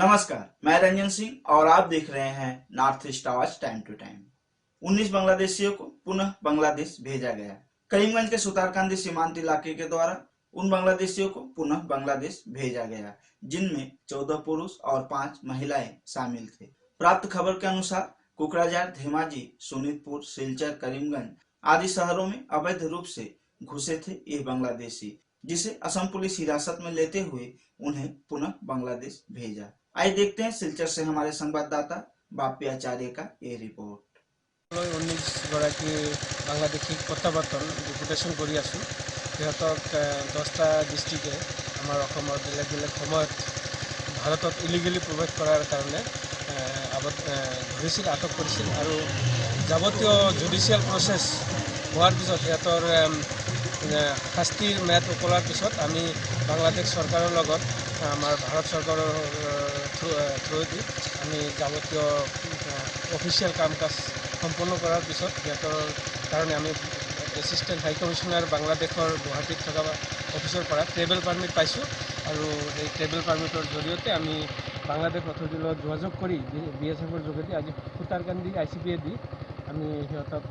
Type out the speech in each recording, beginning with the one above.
नमस्कार, मैं रंजन सिंह और आप देख रहे हैं नॉर्थ ईस्ट आवाज टाइम टू टाइम। 19 बांग्लादेशियों को पुनः बांग्लादेश भेजा गया। करीमगंज के सुतारकांदी सीमांत इलाके के द्वारा उन बांग्लादेशियों को पुनः बांग्लादेश भेजा गया, जिनमें 14 पुरुष और 5 महिलाएं शामिल थे। प्राप्त खबर के अनुसार कुकराझार, धेमाजी, सोनितपुर, सिलचर, करीमगंज आदि शहरों में अवैध रूप से घुसे थे ये बांग्लादेशी, जिसे असम पुलिस हिरासत में लेते हुए उन्हें पुनः बांग्लादेश भेजा। आइए देखते हैं सिलचर से हमारे संवाददाता बापी आचार्य का ये रिपोर्ट। 19গৰাকী বাংলাদেশীক প্ৰত্যাৱৰ্তন ডিপুটেশ্যন কৰি আছোঁ। সিহঁতক 10টা ডিষ্ট্ৰিক্টে আমাৰ অসমৰ বেলেগ বেলেগ সময়ত ভাৰতত ইলিগেলি প্ৰৱেশ কৰাৰ কাৰণে ধৰিছিল, আটক কৰিছিল আৰু যাৱতীয় জুডিচিয়েল প্ৰচেছ হোৱাৰ পিছত সিহঁতৰ শাস্তিৰ ম্যাদ উকলাৰ পিছত আমি বাংলাদেশ চৰকাৰৰ লগত আমাৰ ভাৰত চৰকাৰৰ থ্ৰুদি আমি যাৱতীয় অফিচিয়েল কাম কাজ সম্পন্ন কৰাৰ পিছত সিহঁতৰ কাৰণে আমি এছিষ্টেণ্ট হাই কমিশ্যনাৰ বাংলাদেশৰ গুৱাহাটীত থকা অফিচৰ পৰা ট্ৰেভেল পাৰ্মিট পাইছোঁ আৰু সেই ট্ৰেভেল পাৰ্মিটৰ জৰিয়তে আমি বাংলাদেশ অথৰিটিৰ লগত যোগাযোগ কৰি BSFৰ যোগেদি আজি সুতাৰকান্দি ICPA দি আমি সিহঁতক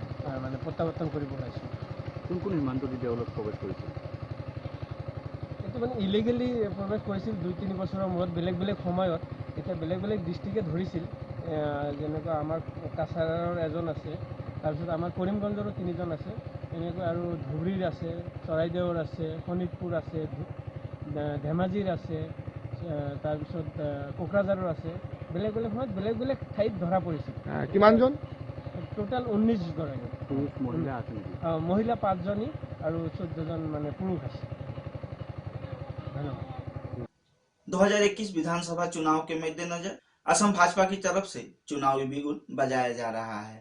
মানে প্ৰত্যাৱৰ্তন কৰিব ওলাইছোঁ। কোন কোন সীমান্তদি তেওঁলোক প্ৰৱেশ কৰিছিল? এইটো মানে ইলিগেলি প্ৰৱেশ কৰিছিল 2-3 বছৰৰ মূৰত বেলেগ বেলেগ সময়ত। এতিয়া বেলেগ বেলেগ ডিষ্ট্ৰিক্টে ধৰিছিল, যেনেকুৱা আমাৰ কাছাৰৰ এজন আছে, তাৰপিছত আমাৰ কৰিমগঞ্জৰো 3জন আছে, এনেকৈ আৰু ধুবুৰীৰ আছে, চৰাইদেউৰ আছে, শোণিতপুৰ আছে, ধেমাজিৰ আছে, তাৰপিছত কোকৰাঝাৰৰ আছে। বেলেগ বেলেগ সময়ত বেলেগ বেলেগ ঠাইত ধৰা পৰিছিল। কিমানজন? টোটাল 19 গৰাকী। মহিলা আছে নেকি? মহিলা 5জনী আৰু 14জন মানে পুৰুষ আছে। धन्यवाद। 2021 विधानसभा चुनाव के मद्देनजर असम भाजपा की तरफ से चुनावी बिगुल बजाया जा रहा है।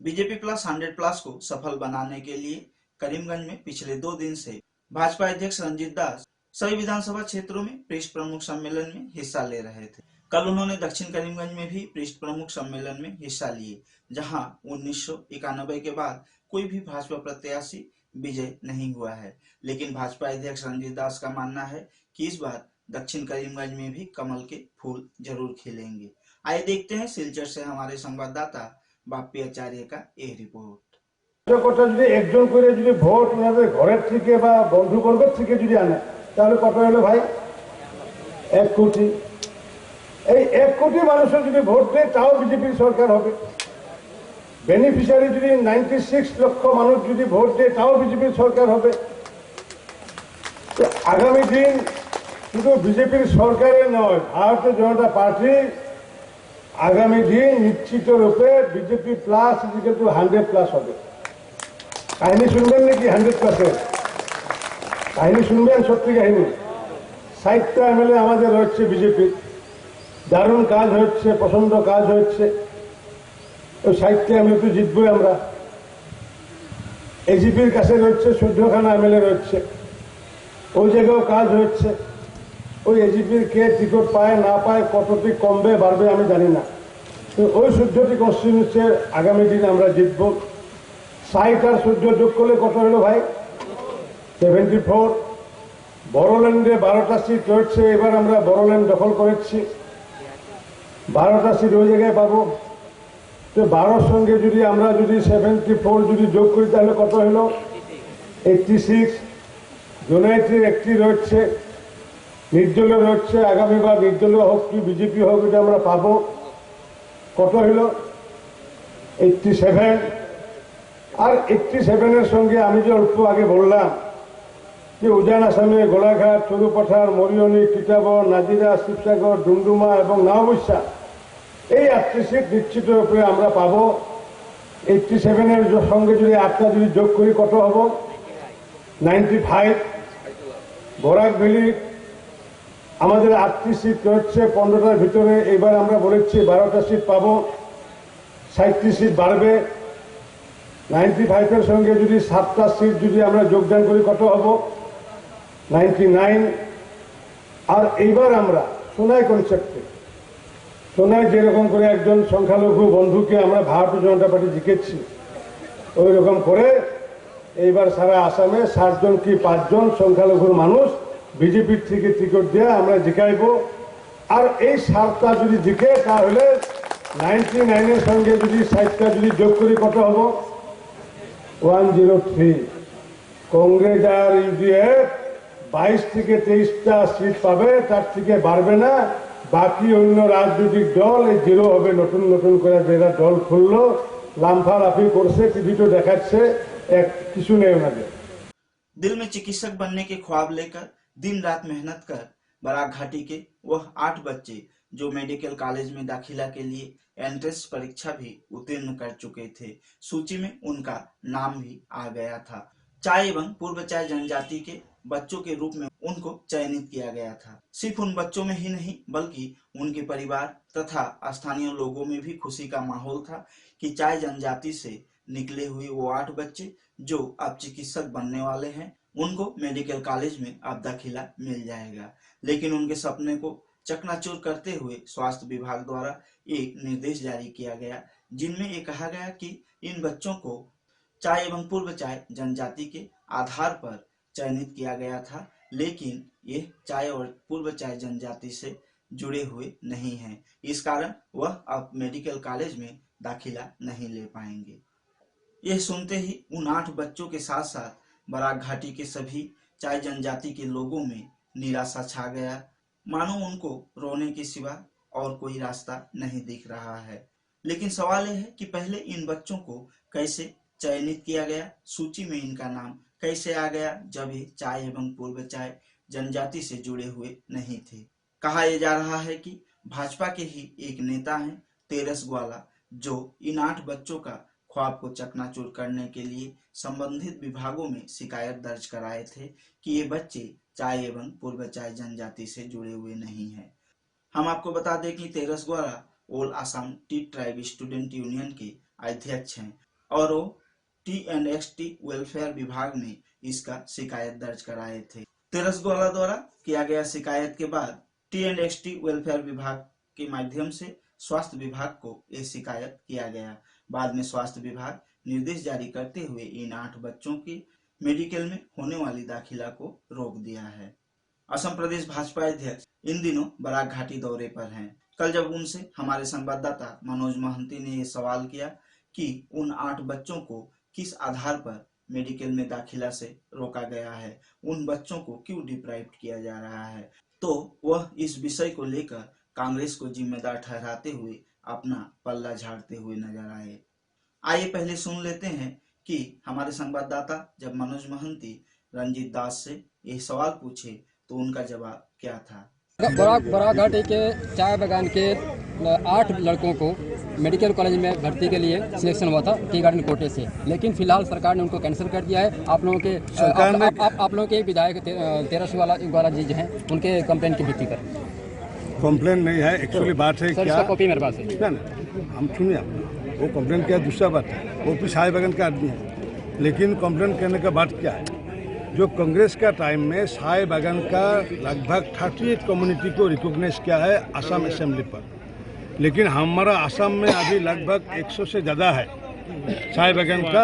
बीजेपी प्लस 100+ को सफल बनाने के लिए करीमगंज में पिछले 2 दिन से भाजपा अध्यक्ष रंजीत दास सभी विधानसभा क्षेत्रों में पृष्ठ प्रमुख सम्मेलन में हिस्सा ले रहे थे। कल उन्होंने दक्षिण करीमगंज में भी पृष्ठ प्रमुख सम्मेलन में हिस्सा लिए, जहां 1991 के बाद कोई भी भाजपा प्रत्याशी विजय नहीं हुआ है। लेकिन भाजपा अध्यक्ष रंजीत दास का मानना है कि इस बार दक्षिण करीमगंज में भी कमल के फूल जरूर खिलेंगे। आइए देखते हैं सिलचर से हमारे संवाददाता बापी आचार्य का ये रिपोर्ट। কথা যদি একজন করে যদি ভোট ওনাদের ঘরের থেকে বা বন্ধুবর্গের থেকে যদি আনে তাহলে কত হলো ভাই? 1 কোটি। এই 1 কোটি মানুষের যদি ভোট দেয় তাও বিজেপির সরকার হবে। বেনিফিশিয়ারি যদি 96 লক্ষ মানুষ যদি ভোট দেয় তাও বিজেপির সরকার হবে। তো আগামী দিন শুধু বিজেপির সরকারের নয়, ভারতীয় জনতা পার্টি আগামী দিন নিশ্চিত রূপে বিজেপি প্লাস ইকুয়াল টু 100+ হবে। কাহিনী শুনবেন নাকি 100+-এর? কাহিনী শুনবেন, সত্যি কাহিনী। 60টা MLA আমাদের রয়েছে বিজেপির, দারুণ কাজ হচ্ছে, পছন্দ কাজ হচ্ছে। ওই 60টা MLA তো জিতবই আমরা। এজিপির কাছে রয়েছে 14খানা MLA রয়েছে, ওই জায়গাও কাজ হচ্ছে। ওই এজিপির কে টিকিট পায় না পায়, কতটি কমবে বাড়বে আমি জানি না, ওই 14টি কনস্টিটিউয়েন্সির আগামী দিন আমরা জিতব। 60 আর 14 যোগ করলে কত হলো ভাই? 74। বড়োল্যান্ডে 12টা সিট রয়েছে, এবার আমরা বড়োল্যান্ড দখল করেছি, 12টা সিট ওই জায়গায় পাবো। তো 12-র সঙ্গে যদি আমরা যদি 74 যদি যোগ করি তাহলে কত হলো? 86। ইউনাইটেড একটি রয়েছে, নির্দলীয় রয়েছে, আগামীবার নির্দলীয় হোক কি বিজেপি হোক এটা আমরা পাবো। কত হলো? 87। আর 87-এর সঙ্গে আমি যে অল্প আগে বললাম যে উজান আসামে গোলাঘাট, চরুপাঠার, মরিয়নি, টিটাগড়, নাজিরা, শিবসাগর, ডুমডুমা এবং নাওবৈশা, এই 8টি সিট নিশ্চিত রূপে আমরা পাবো। 87-এর সঙ্গে যদি 8টা যদি যোগ করি কত হবো? 95। বরাক ভ্যালি আমাদের 8টি সিট রয়েছে 15টার ভিতরে, এবার আমরা বলেছি 12টা সিট পাবো, 60টি সিট বাড়বে। 95-এর সঙ্গে যদি 7টা সিট যদি আমরা যোগদান করি কত হবো? 99। আর এইবার আমরা সোনাই কনসেপ্টে, সোনাই যেরকম করে একজন সংখ্যালঘু বন্ধুকে আমরা ভারতীয় জনতা পার্টি জিতেছি, ওই রকম করে এইবার সারা আসামে 7 জন কি 5 জন সংখ্যালঘুর মানুষ বিজেপির থেকে টিকিট দিয়ে আমরা জিতাইব। আর এই সারটা যদি দিকে তাহলে 99 এর সঙ্গে যদি 60টা যদি যোগ করি কত হবো 103। কংগ্রেস আর ইউডিএফ 22 থেকে 23টা সিট পাবে, তার থেকে বাড়বে না। বাকি অন্য রাজনৈতিক দল এই জিরো হবে, নতুন নতুন করে যারা দল খুললো লাম্ফালাফি করছে, টিভিতে দেখাচ্ছে, এক কিছু নেই ওনাদের। दिल में चिकित्सक बनने के ख्वाब लेकर दिन रात मेहनत कर बराक घाटी के वह 8 बच्चे जो मेडिकल कॉलेज में दाखिला के लिए एंट्रेंस परीक्षा भी उत्तीर्ण कर चुके थे, सूची में उनका नाम भी आ गया था। चाय एवं पूर्व चाय जनजाति के बच्चों के रूप में उनको चयनित किया गया था। सिर्फ उन बच्चों में ही नहीं बल्कि उनके परिवार तथा स्थानीय लोगों में भी खुशी का माहौल था कि चाय जनजाति से निकले हुए वो 8 बच्चे जो अब चिकित्सक बनने वाले हैं, उनको मेडिकल कॉलेज में अब दाखिला मिल जाएगा। लेकिन उनके सपने को चकनाचूर करते हुए स्वास्थ्य विभाग द्वारा एक निर्देश जारी किया गया, जिनमें ये कहा गया कि इन बच्चों को चाय एवं पूर्व चाय जनजाति के आधार पर चयनित किया गया था, लेकिन ये चाय और पूर्व चाय जनजाति से जुड़े हुए नहीं हैं। इस कारण वह अब मेडिकल कॉलेज में दाखिला नहीं ले पाएंगे। यह सुनते ही उन 8 बच्चों के साथ साथ बराक घाटी के सभी चाय जनजाति के लोगों में निराशा छा गया, मानो उनको रोने के सिवा और कोई रास्ता नहीं दिख रहा है। लेकिन सवाल यह है कि पहले इन बच्चों को कैसे चयनित किया गया, सूची में इनका नाम कैसे आ गया जब ये चाय एवं पूर्व चाय जनजाति से जुड़े हुए नहीं थे। कहा यह जा रहा है कि भाजपा के ही एक नेता हैं तेरस ग्वाला, जो इन 8 बच्चों का ख्वाब को चकनाचूर करने के लिए संबंधित विभागों में शिकायत दर्ज कराए थे कि ये बच्चे चाय एवं पूर्व चाय जनजाति से जुड़े हुए नहीं हैं। हम आपको बता दें कि Teras Gwala all Assam tea tribe student union के अध्यक्ष हैं और वो TNXT वेलफेयर विभाग में इसका शिकायत दर्ज कराए थे। तेरस ग्वाला द्वारा किया गया शिकायत के बाद TNXT वेलफेयर विभाग के माध्यम से स्वास्थ्य विभाग को यह शिकायत किया गया। बाद में स्वास्थ्य विभाग निर्देश जारी करते हुए इन 8 बच्चों की मेडिकल में होने वाली दाखिला को रोक दिया है। असम प्रदेश भाजपा अध्यक्ष इन दिनों बराक घाटी दौरे पर हैं। कल जब उनसे हमारे संवाददाता मनोज महंती ने यह सवाल किया कि उन 8 बच्चों को किस आधार पर मेडिकल में दाखिला से रोका गया है, उन बच्चों को क्यों डिप्राइव्ड किया जा रहा है, तो वह इस विषय को लेकर कांग्रेस को जिम्मेदार ठहराते हुए अपना पल्ला झाड़ते हुए नजर आए। आइए पहले सुन लेते हैं कि हमारे संवाददाता जब मनोज महंती रंजीत दास से यह सवाल पूछे तो उनका जवाब क्या था। बराक घाटी के चाय बागान के 8 लड़कों को मेडिकल कॉलेज में भर्ती के लिए सिलेक्शन हुआ था टी गार्डन कोटे से, लेकिन फिलहाल सरकार ने उनको कैंसिल कर दिया है। आप लोगों के विधायक तेरस ग्वाला जी जो हैं उनके कंप्लेंट की भित्ति पर। कंप्लेन नहीं है, एक्चुअली बात है सर, क्या, इसका कॉपी मेरे पास है। हम सुनिए, वो कंप्लेन क्या दूसरा बात है, वो भी चाय बागान का आदमी है, लेकिन कंप्लेन करने का बात क्या है, जो कांग्रेस का टाइम में चाय बागान का लगभग 38 कम्युनिटी को रिकॉग्नाइज किया है आसाम असेंबली पर, लेकिन हमारा आसाम में अभी लगभग 100 से ज़्यादा है चाय बागान का,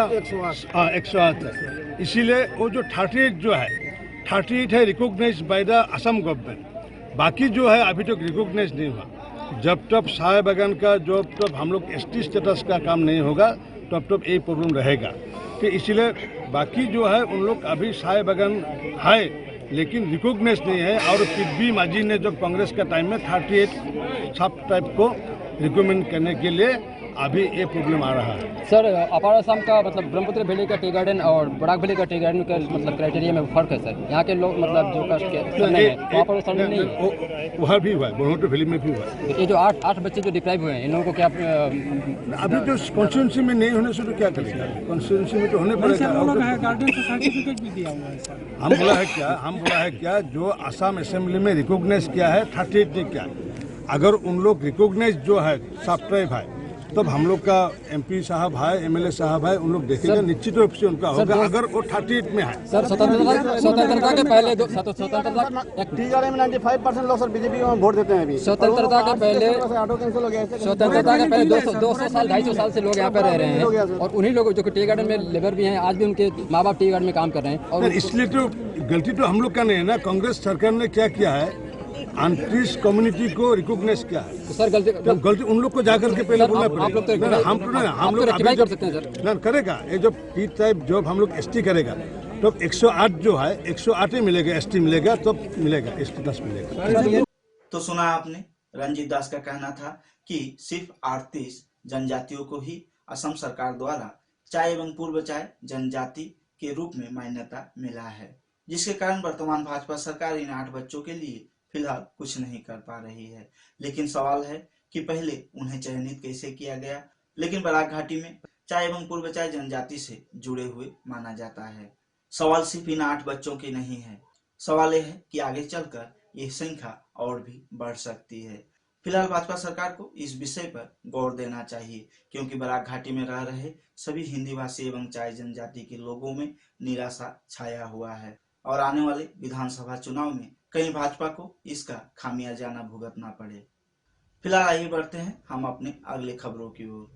108 है। इसीलिए वो जो 38 जो है 38 है recognize by the Assam government, बाकी जो है अभी तक रिकॉग्नाइज नहीं हुआ। जब तक चाय बागान का जब तक हम लोग ST स्टेटस का काम नहीं होगा तब तक ये प्रॉब्लम रहेगा। तो इसीलिए बाकी जो है उन लोग अभी चाय बागान है लेकिन रिकॉग्नाइज नहीं है, और पी माजी ने जो कांग्रेस का टाइम में 38 सब टाइप को रिकमेंड करने के लिए अभी ये प्रॉब्लम आ रहा है। सर, अपार असम का मतलब ब्रह्मपुत्र वैली का टी गार्डन और बराक वैली का टी गार्डन का मतलब क्राइटेरिया में फर्क है सर। यहाँ के लोग मतलब जो कास्ट के नहीं है वहाँ पर सर्वे नहीं है, वहाँ भी हुआ है, ब्रह्मपुत्र वैली में भी हुआ है। ये जो 8 बच्चे जो डिप्राइव हुए हैं इन लोगों को क्या अभी जो कॉन्स्टिट्यूंसी में नहीं होने से तो क्या करेगा, कॉन्स्टिट्यूंसी में तो होने पड़ेगा। हम बोला है क्या जो आसाम असेंबली में रिकॉग्नाइज किया है 38 ने क्या है, अगर उन लोग रिकॉग्नाइज जो है सब ट्राइब है तब हम लोग का MP साहब है, MLA साहब है, उन लोग देखेंगे निश्चित रूप से उनका होगा अगर वो 38 में है। सर, स्वतंत्रता के पहले टी गार्डन में 95% लोग सर बीजेपी में वोट देते हैं। अभी स्वतंत्रता के पहले 200 साल 250 साल से लोग यहाँ पे रह रहे हैं, और उन्हीं लोग जो टी गार्डन में लेबर भी हैं आज भी उनके माँ बाप टी गार्डन में काम कर रहे हैं। और इसलिए तो गलती तो हम लोग का नहीं है ना, कांग्रेस सरकार ने क्या किया है 29 कम्युनिटी को रिकॉग्नाइज किया है। तो सर गलती तो गलती उन लोग को जाकर के पहले बोलना आप लोग तो पड़ेगा। हम तो ना, हम लोग रेक्टिफाई कर सकते हैं सर। ना करेगा। ये जो पी टाइप जॉब हम लोग एसटी करेगा तो 108 जो है 108 ही मिलेगा, एसटी मिलेगा तो मिलेगा, एसटी 10 मिलेगा। तो सुना आपने, रंजीत दास का कहना था कि सिर्फ 38 जनजातियों को ही असम सरकार द्वारा चाय एवं पूर्व चाय जनजाति के रूप में मान्यता मिला है, जिसके कारण वर्तमान भाजपा सरकार इन 8 बच्चों के लिए फिलहाल कुछ नहीं कर पा रही है। लेकिन सवाल है कि पहले उन्हें चयनित कैसे किया गया। लेकिन बराक घाटी में चाय एवं पूर्व चाय जनजाति से जुड़े हुए माना जाता है। सवाल सिर्फ इन 8 बच्चों की नहीं है, सवाल यह है कि आगे चलकर यह संख्या और भी बढ़ सकती है। फिलहाल भाजपा सरकार को इस विषय पर गौर देना चाहिए, क्योंकि बराक घाटी में रह रहे सभी हिंदी भाषी एवं चाय जनजाति के लोगों में निराशा छाया हुआ है और आने वाले विधानसभा चुनाव में कहीं भाजपा को इसका खामियाजा न भुगतना पड़े। फिलहाल आइए बढ़ते हैं हम अपने अगले खबरों की ओर।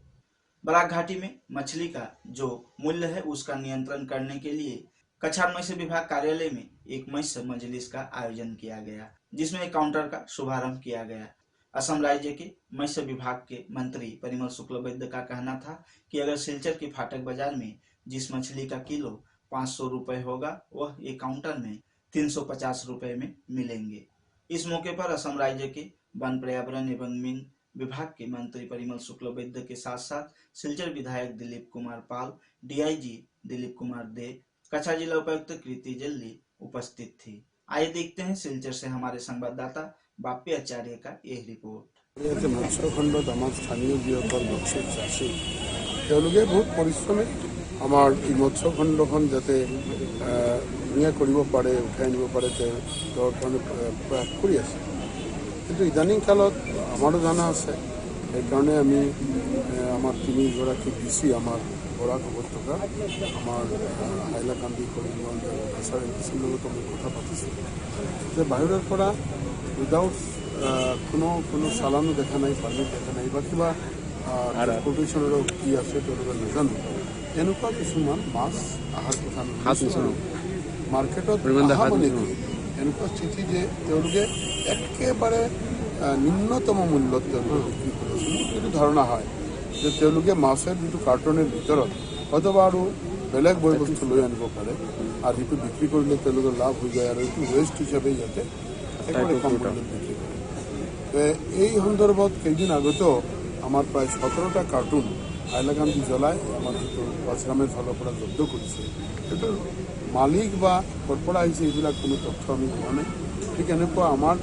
बराक घाटी में मछली का जो मूल्य है उसका नियंत्रण करने के लिए कछार मत्स्य विभाग कार्यालय में एक मत्स्य मजलिस का आयोजन किया गया, जिसमें एक काउंटर का शुभारंभ किया गया। असम राज्य के मत्स्य विभाग के मंत्री परिमल शुक्लबैद्य का कहना था कि अगर सिलचर के फाटक बाजार में जिस मछली का किलो 500 रुपए होगा वह एक काउंटर में 350 रुपए में मिलेंगे। इस मौके पर असम राज्य के वन पर्यावरण एवं मीन विभाग के मंत्री परिमल शुक्लबैद्य के साथ साथ सिलचर विधायक दिलीप कुमार पाल, डीआईजी दिलीप कुमार दे, कछार जिला उपायुक्त कृति जल्दी उपस्थित थी। आइए देखते हैं सिलचर से हमारे संवाददाता बापी आचार्य का यह रिपोर्ट। मत्स्य खंडत आम स्थानीय जिসকল মৎস্য চাষী তেওঁলোকে बहुत परिश्रमे आमार मत्स्य खंडखन जाते धुनिया কৰিব পাৰে, উঠাই নিব পাৰে তেওঁৰ কাৰণে প্ৰয়াস কৰি আছে। কিন্তু ইদানিং কালত আমাৰো জানা আছে, সেইকাৰণে আমি আমাৰ 3গৰাকী ডিচি আমাৰ বৰাক উপত্যকা আমাৰ হাইলাকান্দি কৰিমগঞ্জ কাছাৰ এমপিচিৰ লগত আমি কথা পাতিছোঁ যে বাহিৰৰ পৰা উইদাউট কোনো চালানো দেখা নাই, পাৰ্মিট দেখা নাই বা কিবা ট্ৰান্সপৰ্টেশ্যনৰো কি আছে তেওঁলোকে নাজানো, এনেকুৱা কিছুমান মাছ অহাৰ কথা আমি মাৰ্কেটত অহা মানে কি এনেকুৱা স্থিতি যে তেওঁলোকে একেবাৰে নিম্নতম মূল্যত তেওঁলোকে বিক্ৰী কৰিছিল। এইটো ধাৰণা হয় যে তেওঁলোকে মাছের যিটো কাৰ্টনের ভিতৰত অথবা আৰু বেলেগ বয় বস্তু লৈ আনিব পাৰে আৰু সেইটো বিক্ৰী কৰিলে তেওঁলোকৰ লাভ হৈ যায় আৰু এইটো ৱেষ্ট হিচাপে ইয়াতে একেবাৰে কম মূল্যত বিক্ৰী কৰে। এই সন্দৰ্ভত কেইদিন আগতেও আমাৰ প্ৰায় 17টা কাৰ্টুন হাইলাকান্দি জ্বলাই আমাৰ যিটো বাছৰামেৰ ফালৰ পৰা জব্দ কৰিছে, সেইটো মালিক বা ক'ৰ পৰা আহিছে এইবিলাক কোনো তথ্য আমি পোৱা নাই। ঠিক এনেকুৱা আমাৰ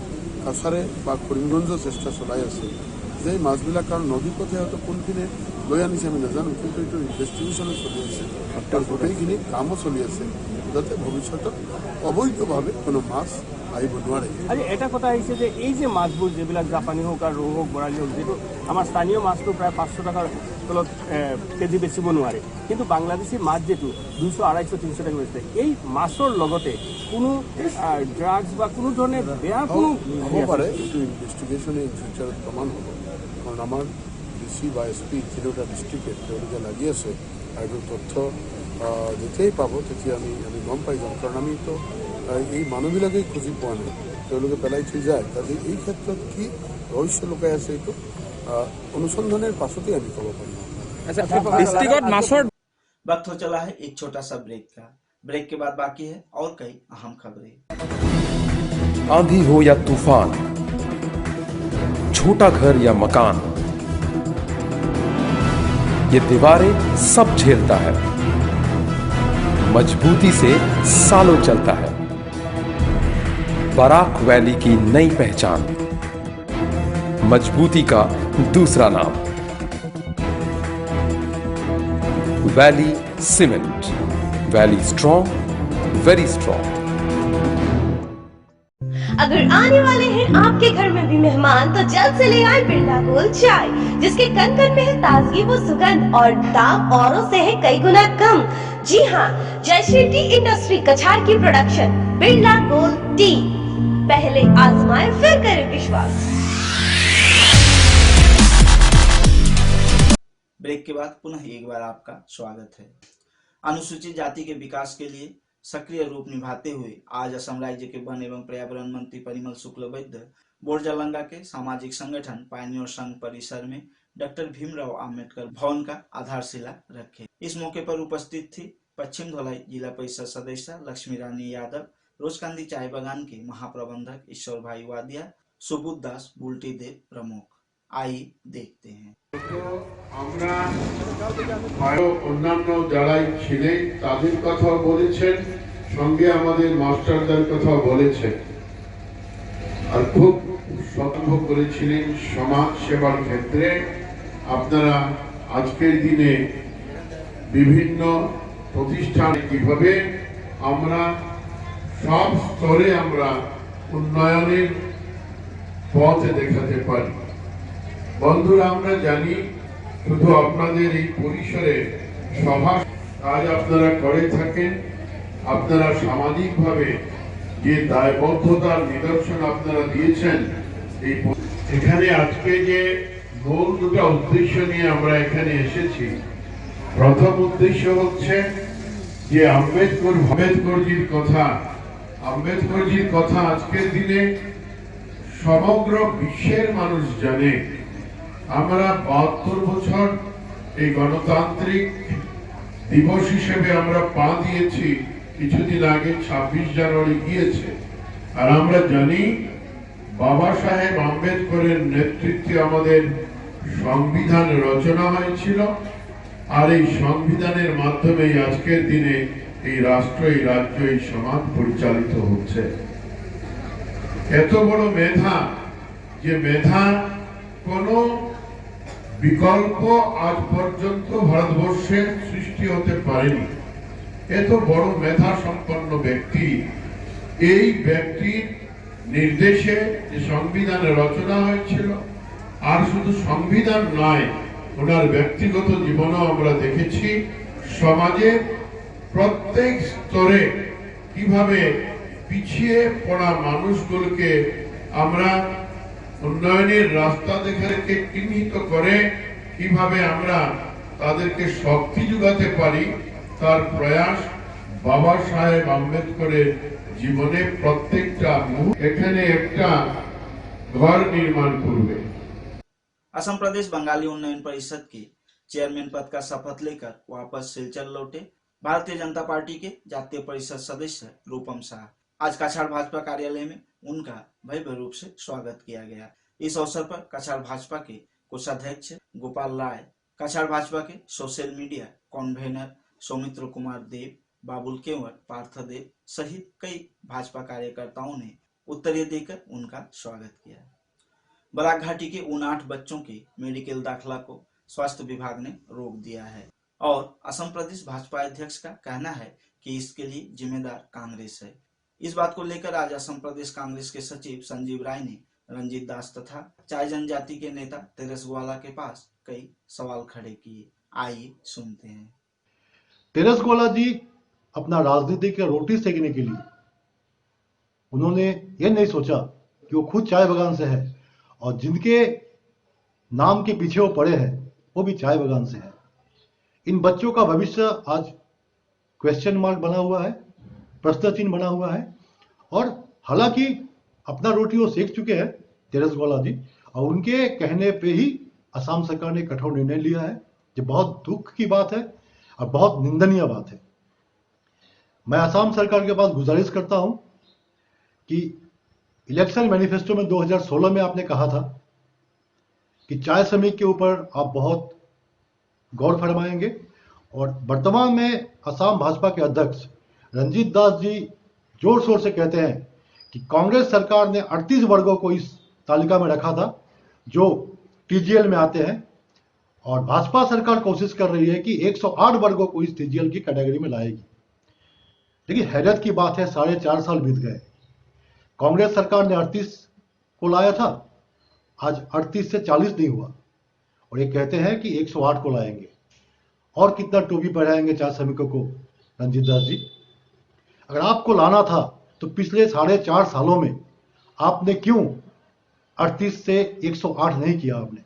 কাছাৰে বা কৰিমগঞ্জো চেষ্টা চলাই আছে যে এই মাছবিলাক কাৰণ নদী পথে হয়তো কোনপিনে লৈ আনিছে আমি নাজানো, কিন্তু এইটো ইনভেষ্টিগেশ্যনো চলি আছে আৰু গোটেইখিনি কামো চলি আছে যাতে ভৱিষ্যতত অবৈধভাৱে কোনো মাছ আহিব নোৱাৰে। আজি এটা কথা আহিছে যে এই যে মাছবোৰ যিবিলাক জাপানী হওক আৰু ৰৌ হওক বৰালি হওক, যিটো আমাৰ স্থানীয় মাছটো প্ৰায় 500 টাকাৰ তলত কেজি বেচিব নোৱাৰে, কিন্তু বাংলাদেশী মাছ যিটো 200, 250, 300 টাকা বেচে, এই মাছৰ লগতে কোনো ড্ৰাগছ বা কোনো ধৰণৰ বেয়া কোনো হ'ব পাৰে। এইটো ইনভেষ্টিগেশ্যনে ইন ফিউচাৰত প্ৰমাণ হ'ব, কাৰণ আমাৰ ডিচি বা এছপি 3টা ডিষ্ট্ৰিক্টে তেওঁলোকে লাগি আছে আৰু তথ্য যেতিয়াই পাব তেতিয়া আমি গম পাই যাম, কাৰণ আমিতো এই মানুহবিলাকেই খুঁজি পোৱা নাই, তেওঁলোকে পেলাই থৈ যায়। তাতে এই ক্ষেত্ৰত কি ৰহস্য লুকাই আছে এইটো অনুসন্ধানের পাছতেই আমি ক'ব পাৰিম। वक्त हो चला है एक छोटा सा ब्रेक का। ब्रेक के बाद बाकी है और कई अहम खबरें। आंधी हो या तूफान, छोटा घर या मकान, ये दीवारें सब झेलता है, मजबूती से सालों चलता है। बराक वैली की नई पहचान, मजबूती का दूसरा नाम, valley cement. Valley strong, very strong. अगर आने वाले हैं आपके घर में भी मेहमान, तो जल्द से ले आए बिरला गोल्ड चाय, जिसके कन कन में है ताजगी वो सुगंध और दाम औरों से है कई गुना कम। जी हाँ, जयश्री टी इंडस्ट्री कछार की प्रोडक्शन बिरला गोल्ड टी, पहले आजमाए फिर करें विश्वास। ब्रेक के बाद पुनः एक बार आपका स्वागत है। अनुसूचित जाति के विकास के लिए सक्रिय रूप निभाते हुए आज असम राज्य के वन एवं पर्यावरण मंत्री परिमल शुक्लबैद्य बोरजलंगा के सामाजिक संगठन पायनियर संघ परिसर में डॉक्टर भीमराव अंबेडकर भवन का आधारशिला रखे। इस मौके पर उपस्थित थी पश्चिम धोलाई जिला परिषद सदस्य लक्ष्मी रानी यादव, रोजकांदी चाय बागान के महाप्रबंधक ईश्वर भाई वादिया, सुबुद दास बुल्टी देव प्रमुख। आइए देखते हैं। আমরা আরো অন্যান্য যারাই ছিলেন তাদের কথাও বলেছেন, সঙ্গে আমাদের মাস্টারদের কথাও বলেছেন, আর খুব সতর্ক করেছিলেন সমাজ সেবার ক্ষেত্রে। আপনারা আজকের দিনে বিভিন্ন প্রতিষ্ঠানে কিভাবে আমরা সব স্তরে আমরা উন্নয়নের পথে দেখাতে পারি। বন্ধুরা, আমরা জানি শুধু আপনাদের এই পরিসরে সভা কাজ আপনারা করে থাকেন, আপনারা সামাজিকভাবে যে দায়বদ্ধতার নিদর্শন আপনারা দিয়েছেন, এই এখানে আজকে যে মূল দুটো উদ্দেশ্য নিয়ে আমরা এখানে এসেছি। প্রথম উদ্দেশ্য হচ্ছে যে আম্বেদকরজির কথা আজকের দিনে সমগ্র বিশ্বের মানুষ জানে। আমরা 72 বছর এই গণতান্ত্রিক দিবস হিসেবে আমরা পা দিয়েছি। কিছুদিন আগে 26 জানুয়ারি গিয়েছে, আর আমরা জানি বাবা সাহেব আম্বেদকরের নেতৃত্বে আমাদের সংবিধান রচনা হয়েছিল, আর এই সংবিধানের মাধ্যমে আজকের দিনে এই রাষ্ট্র, এই রাজ্য, এই সমাজ পরিচালিত হচ্ছে। এত বড় মেধা, যে মেধা কোনো বিকল্প আজ পর্যন্ত ভারতবর্ষে সৃষ্টি হতে পারেনি, এত বড় মেধা সম্পন্ন ব্যক্তি, এই ব্যক্তির নির্দেশে যে সংবিধান রচনা হয়েছিল, আর শুধু সংবিধান নয়, ওনার ব্যক্তিগত জীবনও আমরা দেখেছি সমাজের প্রত্যেক স্তরে কিভাবে পিছিয়ে পড়া মানুষগুলোকে আমরা উন্নয়নের রাস্তা দেখাকে চিহ্নিত করে কিভাবে আমরা তাদেরকে শক্তি যোগাতে পারি, তার প্রয়াস বাবা সাহেব আম্বেদকরের জীবনে প্রত্যেকটা এখানে একটা ঘর নির্মাণ করবে। असम प्रदेश बंगाली उन्नयन परिषद के चेयरमैन पद का शपथ लेकर वापस सिलचर लौटे भारतीय जनता पार्टी के जातीय परिषद सदस्य रूपम शाह। आज कछाड़ भाजपा कार्यालय में उनका भव्य रूप से स्वागत किया गया। इस अवसर पर कछाड़ भाजपा के कोषाध्यक्ष गोपाल राय, कछाड़ भाजपा के social media convenor Saumitra Kumar Dev, Babul Kewat, Partha Dev सहित कई भाजपा कार्यकर्ताओं ने उत्तरीय देकर उनका स्वागत किया। बराक घाटी के 59 बच्चों के मेडिकल दाखिला को स्वास्थ्य विभाग ने रोक दिया है और असम प्रदेश भाजपा अध्यक्ष का कहना है कि इसके लिए जिम्मेदार कांग्रेस है। इस बात को लेकर आज असम प्रदेश कांग्रेस के सचिव संजीव राय ने रंजीत दास तथा चाय जनजाति के नेता तेरस ग्वाला के पास कई सवाल खड़े किए। आइए सुनते हैं। तेरस ग्वाला जी अपना राजनीतिक रोटी सेकने के लिए उन्होंने ये नहीं सोचा कि वो खुद चाय बागान से है और जिनके नाम के पीछे वो पड़े हैं वो भी चाय बागान से है। इन बच्चों का भविष्य आज क्वेश्चन मार्क बना हुआ है, प्रश्न चिन्ह बना हुआ है। और हालांकि अपना रोटी वो सेक चुके हैं तेरस ग्वाला जी, और उनके कहने पे ही असम सरकार ने कठोर निर्णय लिया है। ये बहुत दुख की बात है और बहुत निंदनीय बात है। मैं असम सरकार के पास गुजारिश करता हूं कि इलेक्शन मैनिफेस्टो में 2016 में आपने कहा था कि चाय श्रमिक के ऊपर आप बहुत गौर फरमाएंगे, और वर्तमान में असम भाजपा के अध्यक्ष रंजीत दास जी जोर शोर से कहते हैं कि कांग्रेस सरकार ने 38 वर्गों को इस तालिका में रखा था जो टीजीएल में आते हैं, और भाजपा सरकार कोशिश कर रही है कि 108 वर्गों को इस टीजीएल की कैटेगरी में लाएगी। लेकिन हैरत की बात है, 4.5 साल बीत गए, कांग्रेस सरकार ने 38 को लाया था, आज 38 से 40 नहीं हुआ, और ये कहते हैं कि 108 को लाएंगे। और कितना टोपी पहनाएंगे चाय श्रमिकों को रंजीत दास जी? अगर आपको लाना था तो पिछले 4.5 सालों में आपने क्यों 38 से 108 नहीं किया आपने?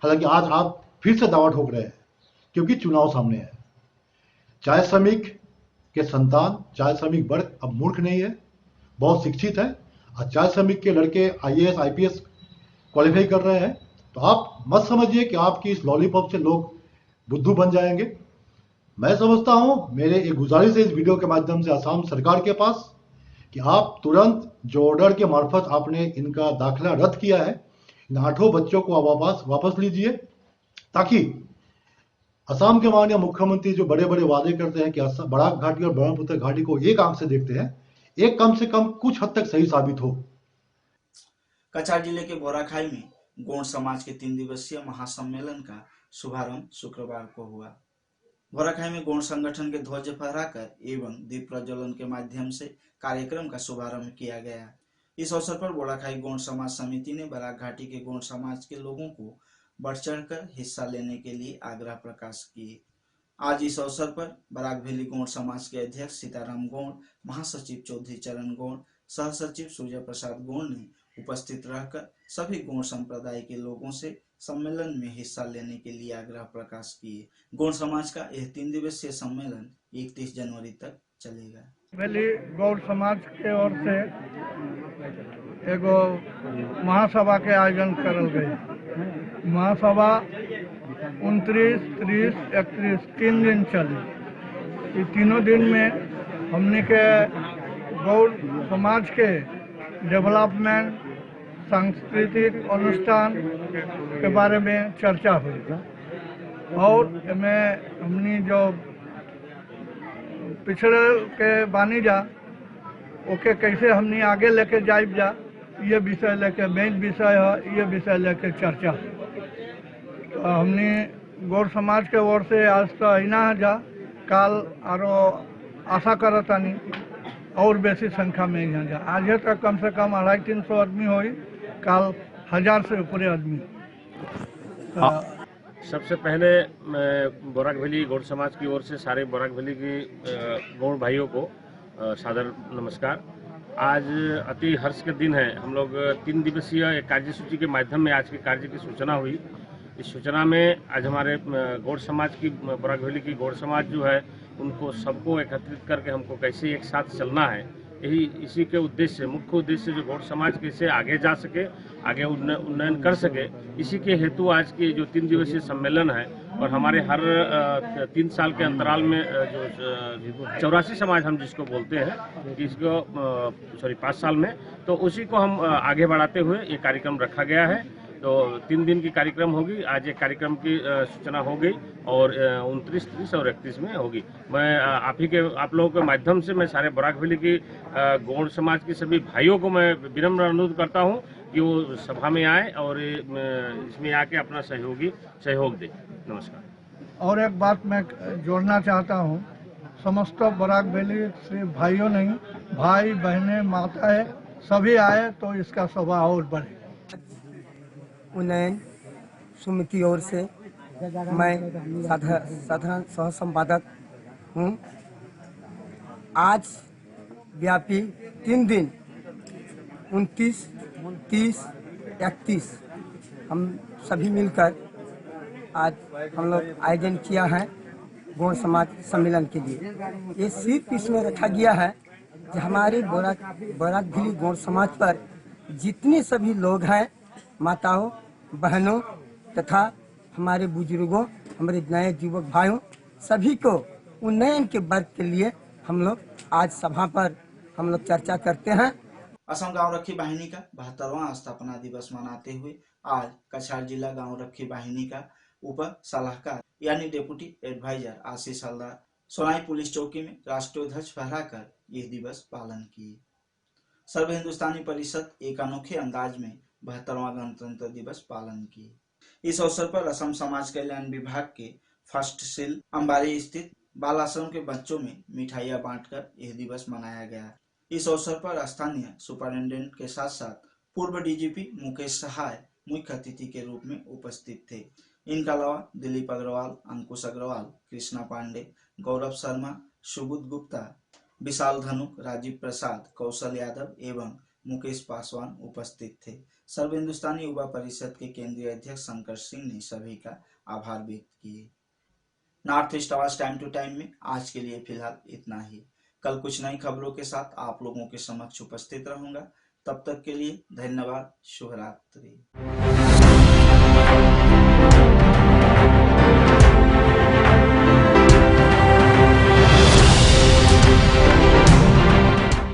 हालांकि आज आप फिर से दावा ठोक रहे हैं क्योंकि चुनाव सामने है। चाय श्रमिक के संतान चाय श्रमिक वर्ग अब मूर्ख नहीं है, बहुत शिक्षित है और चाय श्रमिक के लड़के IAS IPS क्वालिफाई कर रहे हैं। तो आप मत समझिए कि आपकी इस लॉलीपॉप से लोग बुद्धू बन जाएंगे। मैं समझता हूं, मेरे एक गुजारिश है इस वीडियो के माध्यम से असम सरकार के पास कि आप तुरंत जो ऑर्डर के मार्फत आपने इनका दाखिला रद्द किया है, इन 8 बच्चों को वापस लीजिए, ताकि असम के माननीय मुख्यमंत्री जो बड़े बड़े वादे करते हैं कि बराक घाटी और ब्रह्मपुत्र घाटी को एक आंख से देखते हैं, एक कम से कम कुछ हद तक सही साबित हो। कछार जिले के बोराखाई में गौड़ समाज के 3 दिवसीय महासम्मेलन का शुभारंभ शुक्रवार को हुआ। बोराखाई में गौड़ संगठन के ध्वज फहराकर एवं दीप प्रज्वलन के माध्यम से कार्यक्रम का शुभारंभ किया गया। इस अवसर पर बोराखाई गौड़ समाज समिति ने बराक घाटी के गौड़ समाज के लोगों को बढ़ चढ़कर हिस्सा लेने के लिए आग्रह प्रकाश किए। आज इस अवसर पर बराक वैली गौड़ समाज के अध्यक्ष सीताराम गौड़, महासचिव चौधरी चरण गौड़, सह सचिव सूर्य प्रसाद गौड़ ने उपस्थित रहकर सभी गौड़ संप्रदाय के लोगों से सम्मेलन में हिस्सा लेने के लिए आग्रह प्रकाश किए। गौड़ समाज का यह 3 दिवसीय सम्मेलन 31 जनवरी तक चलेगा। वैली गौड़ समाज के ओर से एगो महासभा के आयोजन करल गई। महासभा 29, 30, 31 3 दिन चली। ये तीनों दिन में हमने के गौड़ समाज के डेवलपमेंट, सांस्कृतिक अनुष्ठान के बारे में चर्चा हुई और में हमने जो पिछड़े के बानी जा ओके कैसे हमने आगे लेके जाइब जा, ये विषय लेके मेन विषय है, ये विषय लेके चर्चा। तो हमने गौड़ समाज के ओर से आज तो इना जा काल आरो आशा करतानी और बेसी संख्या में यहाँ जा। आज तक कम से कम 250-300 आदमी हुई, काल 1000 से ऊपर आदमी। सबसे पहले मैं बोराक वैली गौड़ समाज की ओर से सारे बोराक वैली की गौड़ भाइयों को सादर नमस्कार। आज अति हर्ष के दिन है। हम लोग 3 दिवसीय एक कार्यसूची के माध्यम में आज के कार्य की सूचना हुई। इस सूचना में आज हमारे गौड़ समाज की, बोराक वैली की गौड़ समाज जो है, उनको सबको एकत्रित करके हमको कैसे एक साथ चलना है, यही इसी के उद्देश्य, मुख्य उद्देश्य जो गौड़ समाज कैसे आगे जा सके, आगे उन्नयन कर सके, इसी के हेतु आज की जो 3 दिवसीय सम्मेलन है। और हमारे हर 3 साल के अंतराल में जो 84 समाज हम जिसको बोलते हैं, इसको 5 साल में, तो उसी को हम आगे बढ़ाते हुए ये कार्यक्रम रखा गया है। तो 3 दिन की कार्यक्रम होगी। आज एक कार्यक्रम की सूचना हो गई और 29, 30 और 31 में होगी। मैं आप लोगों के माध्यम से मैं सारे बोराक वैली की गौड़ समाज के सभी भाइयों को मैं विनम्र अनुरोध करता हूं कि वो सभा में आए और इसमें आके अपना सहयोग दे। नमस्कार। और एक बात मैं जोड़ना चाहता हूं, समस्त बोराक वैली सिर्फ भाइयों नहीं, भाई बहनें माता है, सभी आए तो इसका शोभा और बढ़े। उन्नयन समिति ओर से मैं साधारण सह संपादक हूँ। आज व्यापी 3 दिन 29, 30, 31 हम सभी मिलकर आज हम लोग आयोजन किया है गौड़ समाज सम्मेलन के लिए। ये सिर्फ इसमें रखा गया है कि हमारे बोराक वैली गौड़ समाज पर जितने सभी लोग हैं, माताओं, बहनों तथा हमारे बुजुर्गों, हमारे नए युवक भाइयों, सभी को उन्नयन के वर्ग के लिए हम लोग आज सभा पर हम लोग चर्चा करते हैं। असम गांव रक्षी वाहिनी का 72वां स्थापना दिवस मनाते हुए आज कछार जिला गांव रक्षी वाहिनी का उप सलाहकार यानी डेप्यूटी एडवाइजर आशीष हल्दार सोनाई पुलिस चौकी में राष्ट्रीय ध्वज फहराकर यह दिवस पालन किए। सर्व हिंदुस्तानी परिषद एक अनोखे अंदाज में 72वां गणतंत्र दिवस पालन किए। इस अवसर पर असम समाज कल्याण विभाग के फर्स्ट सिल अंबारी स्थित बाल आश्रम के बच्चों में मिठाइयां बांटकर यह दिवस मनाया गया। इस अवसर पर स्थानीय सुपरिटेंडेंट के साथ साथ पूर्व डीजीपी मुकेश सहाय मुख्य अतिथि के रूप में उपस्थित थे। इनके अलावा दिलीप अग्रवाल, अंकुश अग्रवाल, कृष्णा पांडे, गौरव शर्मा, सुबुध गुप्ता, विशाल धनुक, राजीव प्रसाद, कौशल यादव एवं मुकेश पासवान उपस्थित थे। सर्व हिंदुस्तानी युवा परिषद के केंद्रीय अध्यक्ष शंकर सिंह ने सभी का आभार व्यक्त किए। नॉर्थ ईस्ट आवाज टाइम टू टाइम में आज के लिए फिलहाल इतना ही। कल कुछ नई खबरों के साथ आप लोगों के समक्ष उपस्थित रहूंगा। तब तक के लिए धन्यवाद। शुभ रात्रि।